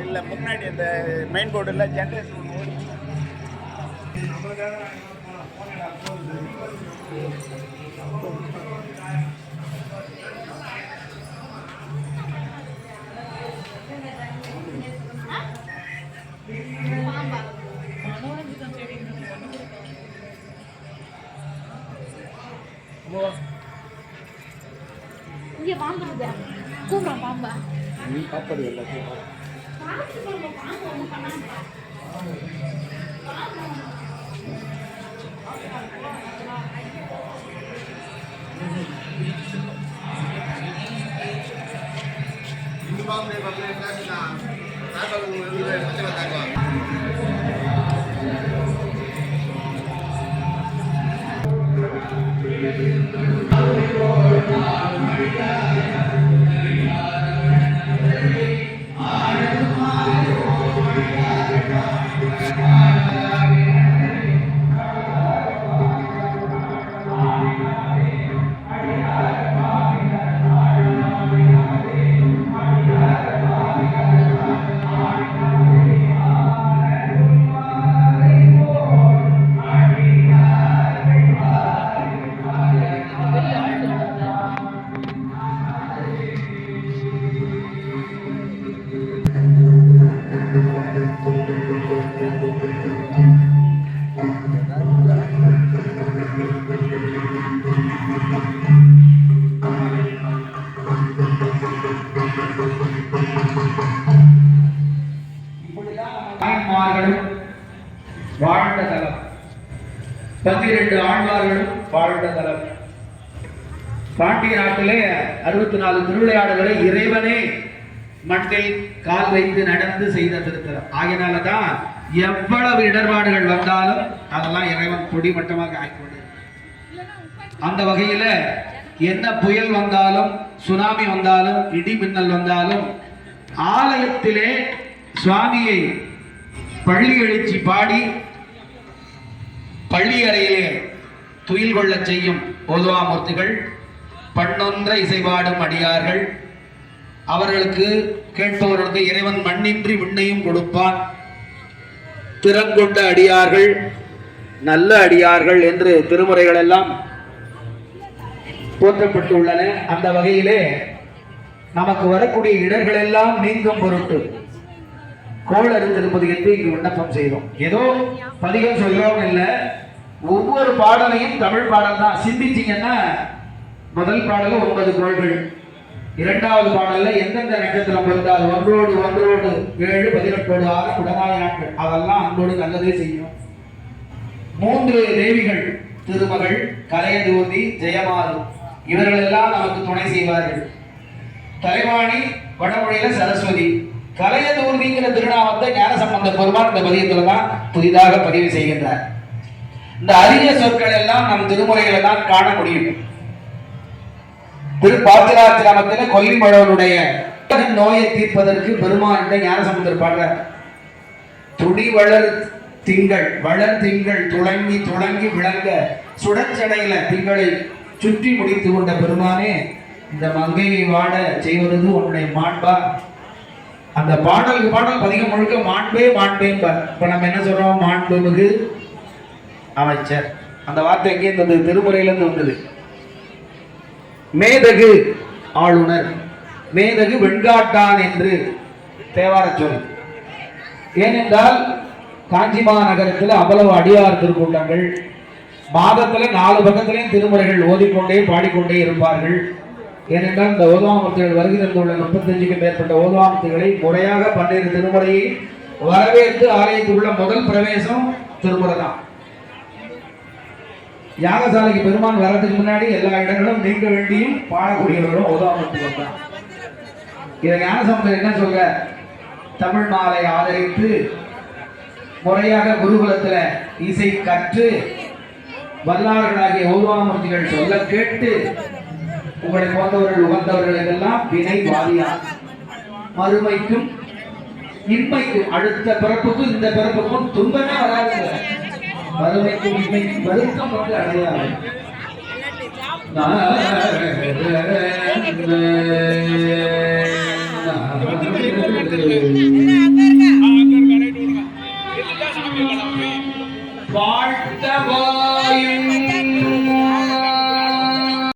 இல்லை முன்னாடி அந்த மெயின் போர்டில் ஜென்ரேட்டர் ஒன்று ஓடி இங்கே பாம்பு கூப்பிட்றோம் பாம்பா நீ சாப்பாடு எல்லாத்தையும் வாழ்ந்த தலம் 12 ஆழ்வார்களும் வாழ்ந்த தலம். பாண்டிய நாட்டிலே 64 திருவிளையாடல்களை இறைவனே மண்ணில் கால் வைத்து நடந்து செய்த திருத்தலம். ஆகினால்தான் எவ்வளவு இடர்பாடுகள் வந்தாலும் அதெல்லாம் இறைவன் கொடிமட்டமாக ஆக்கிக்கொண்டு, அந்த வகையில என்ன புயல் வந்தாலும் சுனாமி வந்தாலும் இடி மின்னல் வந்தாலும் ஆலயத்திலே சுவாமியை பள்ளி எழுச்சி பாடி பள்ளி அறையிலே துயில் கொள்ள செய்யும் ஓதுவாமூர்த்திகள், பண்ணொன்ற இசைபாடும் அடியார்கள், அவர்களுக்கு கேட்பவர்களுக்கு இறைவன் மண்ணின்றி விண்ணையும் கொடுப்பான். திறங்கொண்ட அடியார்கள், நல்ல அடியார்கள் என்று திருமுறைகள் எல்லாம் போற்றப்பட்டுள்ளன. அந்த வகையிலே நமக்கு வரக்கூடிய இடர்கள் எல்லாம் நீங்கும் பொருட்டு கோளறு திருப்பதிகத்தை இங்கு விண்ணப்பம் செய்தோம். ஏதோ பதிகம் சொல்றோம் இல்லை, ஒவ்வொரு பாடலையும் தமிழ் பாடல் தான். சிந்திச்சீங்கன்னா முதல் பாடல 9 கோள்கள், இரண்டாவது பாடல்ல எந்தெந்த நட்சத்திரம் இருந்தால் ஒன்றோடு 7, 18, 6 குடமாய நாட்கள், அதெல்லாம் அன்போடு நல்லதே செய்யும். 3 தேவிகள், திருமகள், கலையதூர்தி, ஜெயமாறு, இவர்கள் எல்லாம் நமக்கு துணை செய்வார்கள். தலைவாணி வடமொழியில சரஸ்வதி, கலையதூர்திங்கிற திருநாமத்தை ஞானசம்பந்த பெருமான் இந்த பதியத்துல தான் புதிதாக பதிவு செய்கின்றார். இந்த அரிய சொற்கள் எல்லாம் நம் திருமுறைகளை தான் காண முடியும். திருப்பாத்திராத்திராமத்தில் கொல்லிமழவனுடைய நோயை தீர்ப்பதற்கு பெருமானிட்ட ஞானசம்பந்தர் பாடுறார். துடி வளர் திங்கள், வளர் திங்கள் துளங்கி துளங்கி விளங்க சுடச்சடையில திங்களை சுற்றி முடித்து கொண்ட பெருமானே, இந்த மங்கையை வாட செய்வது உன்னுடைய மாண்பா. அந்த பாடலுக்கு பாடல் பதிகம் முழுக்க மாண்பே மாண்பேன்பார். இப்ப நம்ம என்ன சொல்றோம்? மாண்புமிகு அமைச்சர். அந்த வார்த்தை எங்கே இருந்தது? திருமுறையிலிருந்து வந்தது. மேதகு ஆளுநர், மேதகு வெண்காட்டான் என்று தேவார சொல். ஏனென்றால் காஞ்சி மாநகரத்தில் அவ்வளவு அடியார் திருக்கூட்டங்கள், மாதத்துல 4 பக்கத்திலையும் திருமுறைகள் ஓதிக்கொண்டே பாடிக்கொண்டே இருப்பார்கள். ஏனென்றால் இந்த ஓதுவாமூர்த்திகள் வருகை தந்துள்ள 35க்கும் மேற்பட்ட ஓதுவாமூர்த்திகளை முறையாக 12 திருமுறையை வரவேற்று ஆலயத்துக்குள்ள முதல் பிரவேசம் திருமுறை தான். யாகசாலைக்கு பெருமான் வர்றதுக்கு முன்னாடி எல்லா இடங்களும் நீங்க வேண்டியும் பாடக்கூடியவர்களும் ஓதுவாமூர்த்திகள் தான். இதை ஞானசம்பந்தர் என்ன சொல்ற? தமிழ் மாலை ஆதரித்து முறையாக குருகுலத்துல இசை கற்று வல்லார்களாகிய ஓதுவாமூர்த்திகள் சொல்ல கேட்டு உங்களை போன்றவர்கள் உகந்தவர்கள் இதெல்லாம் வினை வாதியா மறுமைக்கும் இன்மைக்கும், அடுத்த பிறப்புக்கும் இந்த பிறப்புக்கும் துன்பமே வராது. மறுமைக்கும் இன்மைக்கும் வருத்தம் வந்து அடையாது. இருக்கு